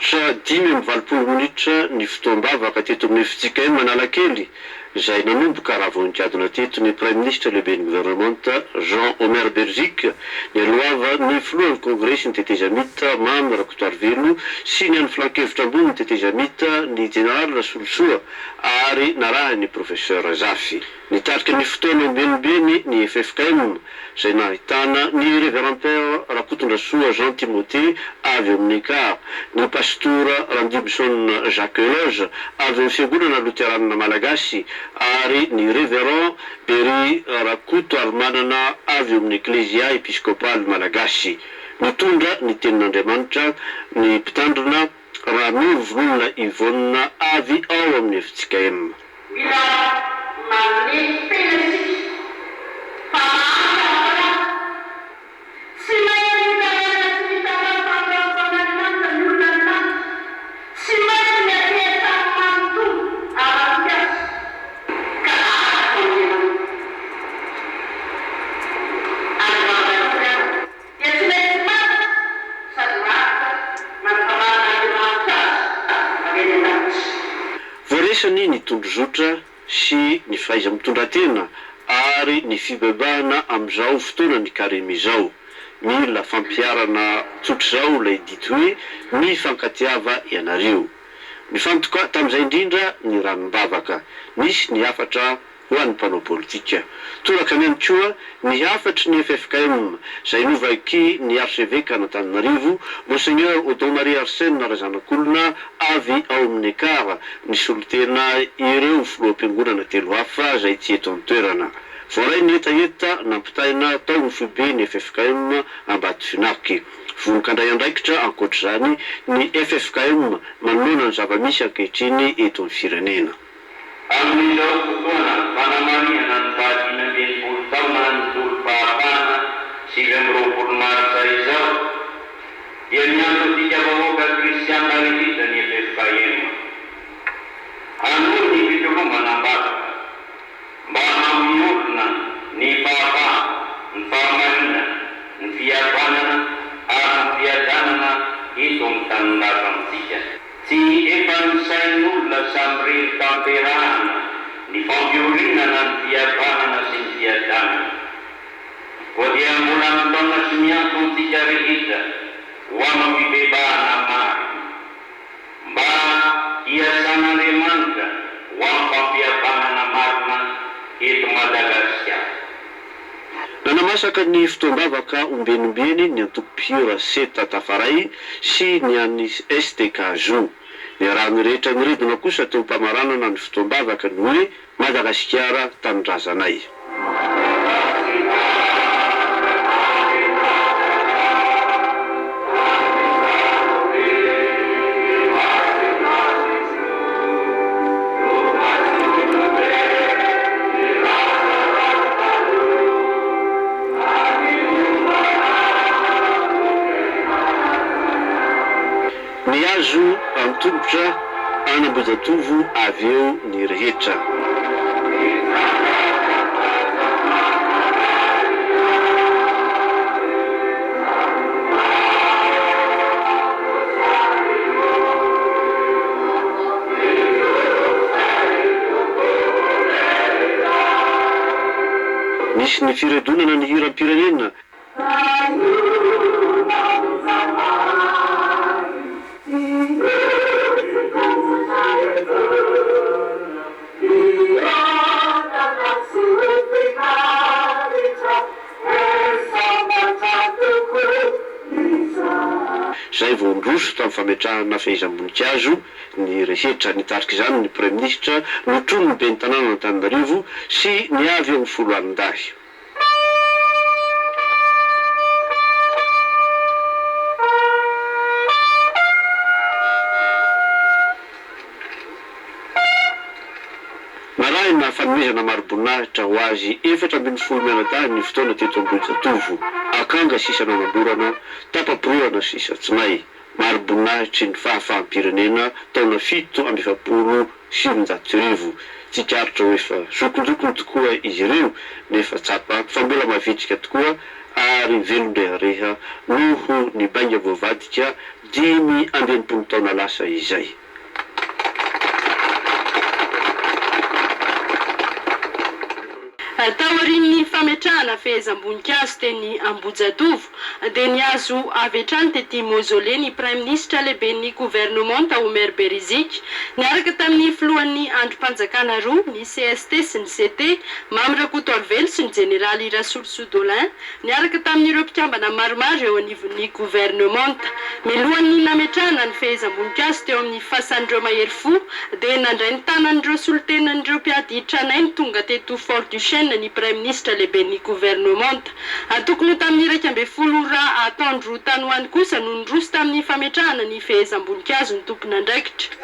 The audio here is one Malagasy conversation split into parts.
mandritra 5 minitra ny fotoam-bavaka teto amin'ny fitsika Manalakely izay nanomboka raha voninkazo teto ny Prime Ministre lehiben'ny gouvernement Jean-Omer Berzique ny aloava ny filohan'ny congrès ny tetezamita Mamy Rakotoarivelo sy ny an'ny filan-kevitra ambony ny tetezamita ny général Solosoa ary narahany professeur Zafy. Nitarika ny fotoana ambenimbeny ny FFKM izay nahitana ny révérend père Rakotondrasoa Jean Timothée avy amin'ny Car, ny pastora Randibson Jacques Eloge avy amin'ny fiangonana lutheranina malagasy ary ny révérend Berry Rakoto ary manana avy amin'ny ecclésia épiscopale malagasy. Mitondra ny tenin'Andriamanitra ny mpitandrina Ramiro Volonina Yvonne avy ao amin'ny FTKM. Voaresany ny tondrozotra sy ny fahaiza mitondra tena ary ny fibebahana amin'izao fotoana ny karimy izao. Mila fampiarana tsotr'izao ilay dito hoe ny fankatiava ianareo. Mifantoka tamin'izay indrindra ny ranom-bavaka, nisy ny afatra ho an'ny mpanao politika. Toraka ihany koa ny afatry ny FFKM izay novaiky ny archevêque Antananarivo Monseigneur Odon Marie Arsène Razanakolona avy ao amin'ny Car ny solotena ireo filoham-piangonana 3 hafa izay tsy eto an-toerana. Voaray ny etaeta nampitaina tao ny foibe ny FFKM Ambatofinaky. Vonin-kandray andraikitra ankoatr'izany ny FFKM manoloana ny zava-misy ankehitriny eto amin'ny firenena. Amin'izao fotoana fanamariana ny faha-15 taona ny tolo-pahafana 20 marsa izao dia miantotika vahoaka kristiana rehetra ny FFKM. Anohy ny fitorombana ambavaka mba hamiorona ny fahafana, ny fahamarina, ny fihavanana ary ny fiadanana eto amin'ny tanin'andro amintsika. Tsy efa nisain'olona samy rery tamperahana ny fampiorinana ny fihavanana sy ny fiadanana. Koa dia mbola mitona sy miantontsika rehetra ho amin'ny fibebahana maro mba hiasan'Andriamanitra ho amin'ny fampihavanana marina eto Madagasikara. Nanamasaka ny fotoam-bavaka ombenimbeny ny antoko-piora Seta Tafaray sy ny an'ny STK Zo. Ny raha ny rehetra niredina kosa teo mpamaranana ny fotoam-bavaka ny hoe Madagasikara tanindrazanay. Ny azo antombotra anambozatovo avy eo ny rehetra. Misy ny firedonana ny hiram-pirenena. Zay vao ndroso tamin'ny fametrahana fehezam-boninkazo ny rehetra nitarika izany ny Prime Ministre notrono ny ben'ny tanàna Antananarivo sy ny avy eo amin'ny 10 alindahy. Marahina fanomezana maro-boninahitra ho azy 4 mianadahy ny fotoana teto Ambohijatovo. Akanga sisa nanamborana, tapaporoana sisa tsinay. Maro-boninahitry ny fahafahampirenena taona 770. Tsikaritra ho efa sokondrokony tokoa izy ireo nefa tsapa fa mbola mavitrika tokoa ary velondrehareha noho ny bainga voavadika 5 taona lasa izay. Tao aorian'ny fametrahana fehezam-boninkazo teny Ambojatovo dia niazo avy hatrany tety mausolée ny Prime Ministre lehiben'ny gouvernement Omer Berizika niaraka tamin'ny filohan'ny androm-panjakana roa ny CST sy ny CT Mamy Rakotoarvelo sy ny Général Rassoul Soudolin niaraka tamin'ireo mpikambana maromaro eo anivon'ny gouvernement. Milohan'ny nametrahana ny fehezam-boninkazo teo amin'ny fasan'ireo mahery fo dia nandray ny tanan'ireo solotenan'ireo mpiady tranainy tonga teto Fort du Chêne ny Prime Ministre lehiben'ny gouvernement. Tokony tamin'ny 12 ataondro tanoany kosa no nirosy tamin'ny fametrahana ny fehezam-boninkazo ny tompony andraikitra.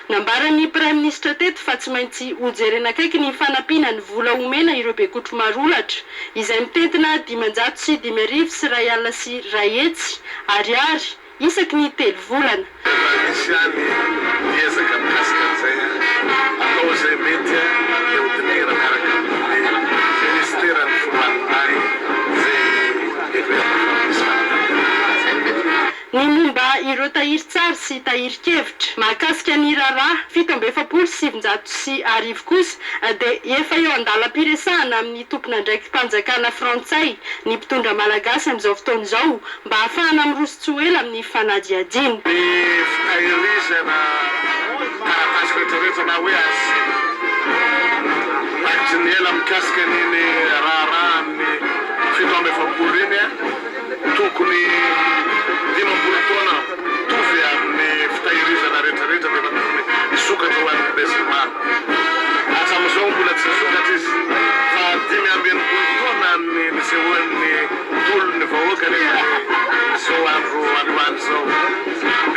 Nambaran'ny Prime Ministre teto fa tsy maintsy hojerena akaiky ny fanampiana ny vola omena ireo Bekotro marolatra izay mitentina 550 sy 2 alina sy 2 hetsy ariary isaky ny 3 volana. Ny momba ireo tahirin-tsary sy tahirin-kevitra mahakasika ny raharaha 770 kosa dia efa eo andalam-piresahana amin'ny tompon'andraikitra mpanjakana frantsay ny mpitondra malagasy amin'izao fotoana izao mba ahafahana miroso tsy ho ela amin'ny fanadihadiana. Ny fitahirizana taratasy rehetrarehetra na hoe asy ny ela mikasika ny raharaha amin'ny 770 reny tokony 5 taona tovy amin'ny fitahirizana rehetrarehetra dia tokony hisokatra ho an'ny besimaro. Hatramin'izao mbola tsy nisokatra izy fa 5 taona nisehoan'ny tolon'ny vahoaka rehefa izao andro aloany izao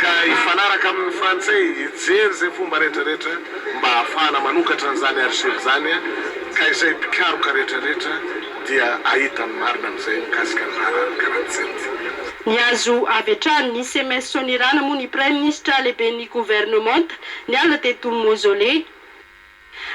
ka hifanaraka amin'ny frantsay hijery izay fomba rehetrarehetra mba ahafahana manokatra an'izany archive zany ka izay mpikaroka rehetrarehetra dia ahitany marina amin'izay mikasika ny raharahany karantsety. Niazo avy hatrany ny SMS sonirana moa ny Prime Ministre lehiben'ny gouvernement niala teto mausolée.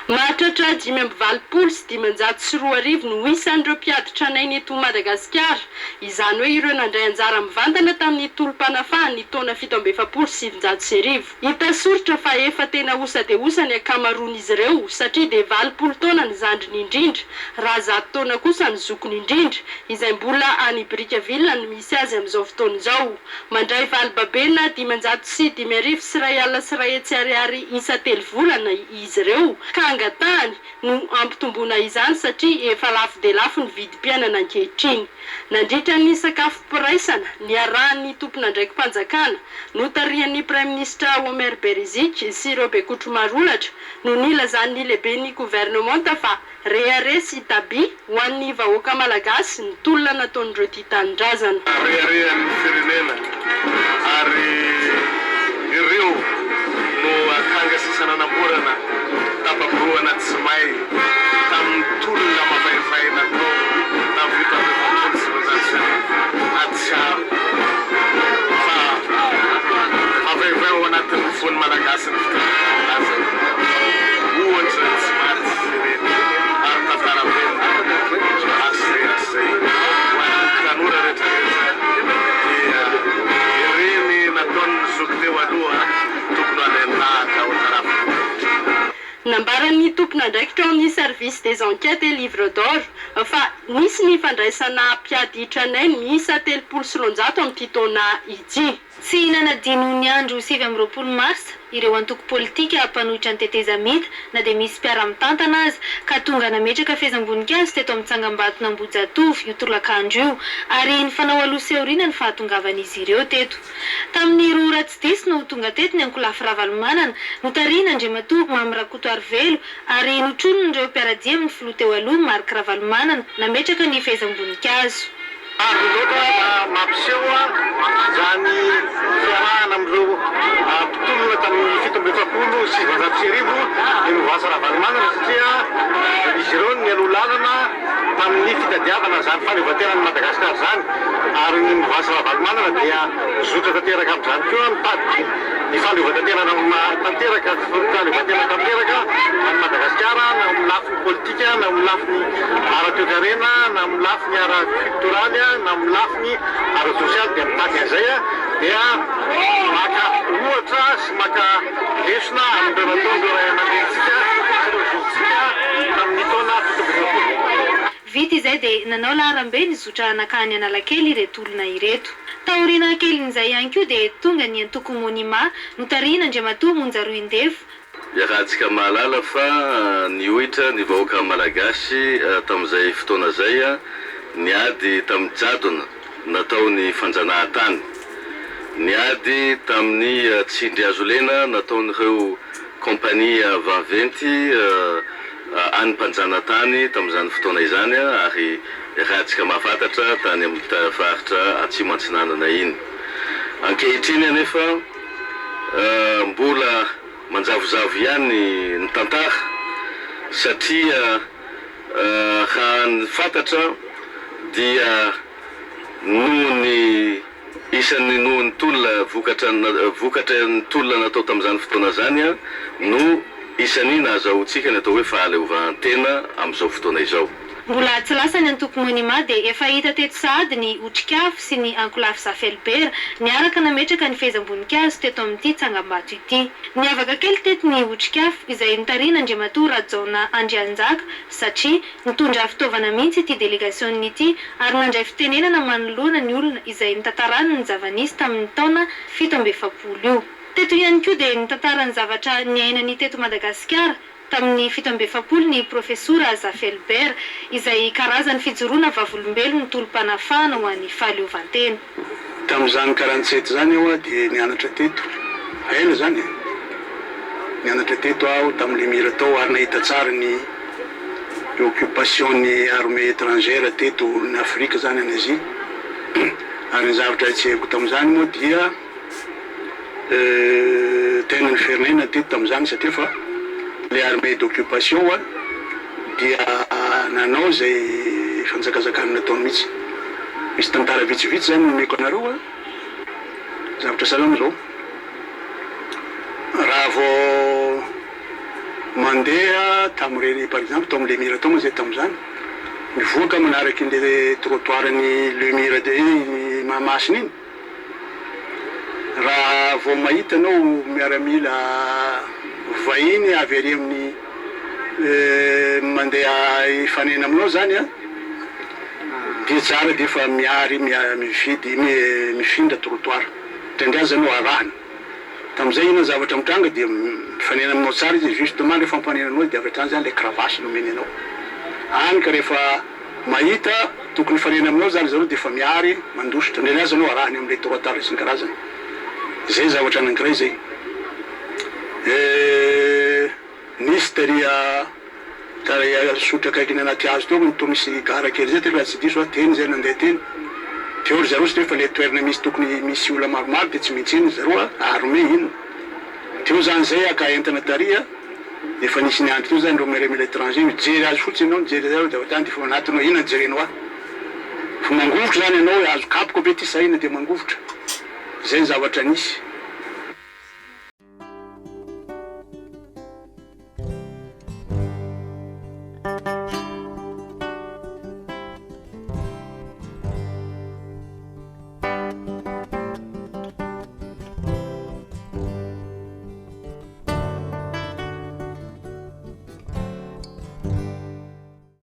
Mahatratra 520 sy 502 no isan'ireo mpiady tranainy eto Madagasikara izany hoe ireo nandray anjara mivantana tamin'ny tolom-panafahany ny taona 770 sy 700. Hita soritra fa efa tena osa dia osa ny akamaroan'izy ireo satria dia 20 taona ny zandriny indrindra raha 100 taona kosa ny zokony indrindra izay mbola any Brickaville no misy azy amin'izao fotoana izao. Mandray valibabena 500 sy 5 sy 2 alina sy 2 hetsy ariary isa 3 volana izy ireo ka angatahany no ampitomboana izany satria efa lafo dia lafo ny vidim-piainana ankehitriny. Nandritra ny sakafo piraisana niarahan'ny tompon'andraikitra mpanjakana notarihan'ny Prime Ministre Omer Berizika sy ireo Bekotro marolatra no nilazan'ny lehiben'ny gouvernement fa rehare sy tabi ho an'ny vahoaka malagasy ny tolona nataon'ireo ity tanindrazana. Reharehan'ny firenena ary ireo no akanga sy sananamborana tapaboroana tsy may tamin'ny tolona mavaivay natao tamin'ny 1970 atsaro fa mavaivay ao anatin'ny fony malagasy ny fitondrazana ohatra tsy maty ireny ary tantarabena asay ho an'ny tanora rehetrarehetra dia ireny nataon'ny zoky teo aloha tokony alentahaka ao tarafina. Nambaran'ny tompon'andraikitra ao amin'ny service des enquêtes et livre d'or fa nisy ny fandraisana mpiady tranainy miisa 300 amin'ity taona ity. Tsy nanadino ny andro 7 mars ireo antoko politika mpanohitra ny teteza mita na dia misy mpiara-mitantana azy ka tonga nametraka fehezam-boninkazo teto amin'ny Tsangambato Ambojatovo io tolakandro io ary ny fanao aloha sy aoriana ny fahatongavan'izy ireo teto. Tamin'ny roa ratsy diso no tonga teto ny Ankolafy Ravalomanana notariana Andriamatoa Mamy Rakotoarvelo ary notronon'ireo mpiaradia amin'ny filoha teo aloha Marc Ravalomanana nametraka ny fehezam-boninkazo. Loatra mampiseho zany fiarahana amin'ireo mpitolona tamin'ny 770 sy 700 ny Novasa Ravalomanana satria izy ireo ny aloha lalana tamin'ny fitadiavana fanaovana zany fahaleovan-tenan'ny Madagasikara zany ary ny mivasa Ravalomanana dia zotra tanteraka amin'izany koa mitady ny fahaleovan-tenana tanteraka fahaleovan-tena tanteraka any Madagasikara na amin'ny lafiny politika na amin'ny lafiny ara-toekarena na amin'ny lafiny ara-kulturaly na amin'ny lafiny ara-sosialy dia mitady an'izay dia maka ohatra sy maka lesona amin'ireo nataon'ireo ray aman-drentsika sy ireo zontsika amin'ny taona fitobizapolo. Vita izay dia nanao laharambe ny zotra nakany Analakely ireto olona ireto. Taoriana kelin'izay ihany koa dia tonga ny antoko monima notarina Andriamatoa Monjaroindefo. Iarahantsika mahalala fa niohitra ny vahoaka malagasy tamin'izay fotoana izay niady tamin'ny jadona nataony fanjanahantany. Niady tamin'ny tsindry azolena nataon'ireo kompania vaventy any mpanjanantany tamin'izany fotoana izany ary rahantsika mahafantatra tany amin'ny faritra Atsimo Antsinanana iny. Ankehitriny anefa mbola manjavozavo ihany ny tantara satria raha ny fantatra dia nohony isan'ny nohony tolona vokatra ny tolona natao tamin'izany fotoana zany no isan'ny nahazahoantsika ny atao hoe fahaleovan-tena amin'izao fotoana izao. Mbola tsy lasa ny antoko monima dia efa hita teto sahady ny otrikafo sy ny ankolafy Zafelbera niaraka nametraka ny fehezam-boninkazo teto amin'ity tsangambato ity. Niavaka kely teto ny otrikafo izay nitarina Andriamatoa Rajaona Andrianjaka satria nitondra fitaovana mihitsy ity delegasion'ny ity ary nandray fitenenana manoloana ny olona izay nitantarana ny zava-nisy tamin'ny taona 1700 io. Teto ihany koa dia nitantarany zavatra niainany teto Madagasikara tamin'ny 1700 ny profesora Zafelbera izay karazany fijoroana vavolombelona ny tolom-panafahana ho an'ny fahaleovan-tena. Tamin'izany 47 zany aho dia nianatra teto. Ela zany nianatra teto aho tamin'ilay mira tao ary nahita tsara ny occupation-ny armée étrangère teto ny Afrika zany any Asie. Ary ny zavatra tsy haiko tamin'izany moa dia tena ny firenena teto tamin'izany satria fa le armée d'occupation dia nanao zay fanjakazakany nataony mihitsy. Misy tantara vitsivitsy zany nomeko anareo zavatra salama zao. Raha vao mandeha tamin'ireny par exemple tao amin'le mira tao moa zay tamin'izany mivoaka manaraky le trottoirany le mira de Mahamasina iny. Raha vao mahita anao miaramila vahiny avy ery amin'ny mandeha ifanena aminao zany dia tsara dia efa miary mividy mifindra trottoir tendria zany arahany. Tamin'izay ina zavatra mitranga dia mifanena aminao tsara izy justement rehefa mifampanenanao dia avy hatrany zany le cravache nomeny anao. Any ka rehefa mahita tokony fanena aminao zany zareo dia efa miary mandositra ndreny azy anao arahany amin'ilay trottoir sy ny karazany. Zay zavatra anankiray zay. Nisy taria sotra kaiky ny anaty hazo teo to misy gara kely zay tena tsy diso teny zay nandeha teny. Teo ry zareo sy rehefa le toerana misy tokony misy olona maromaro dia tsy maintsy iny zareo armé ino. Teo zany zay aka entana taria efa nisy niandry teo zany reo miaramila étranger mijery azy fotsiny ianao mijery zareo dia tany fa anatinao ina jerenao ahy. Fa mangovotra zany ianao azo kapoka be ty sahina dia mangovotra. Zay zavatra nisy.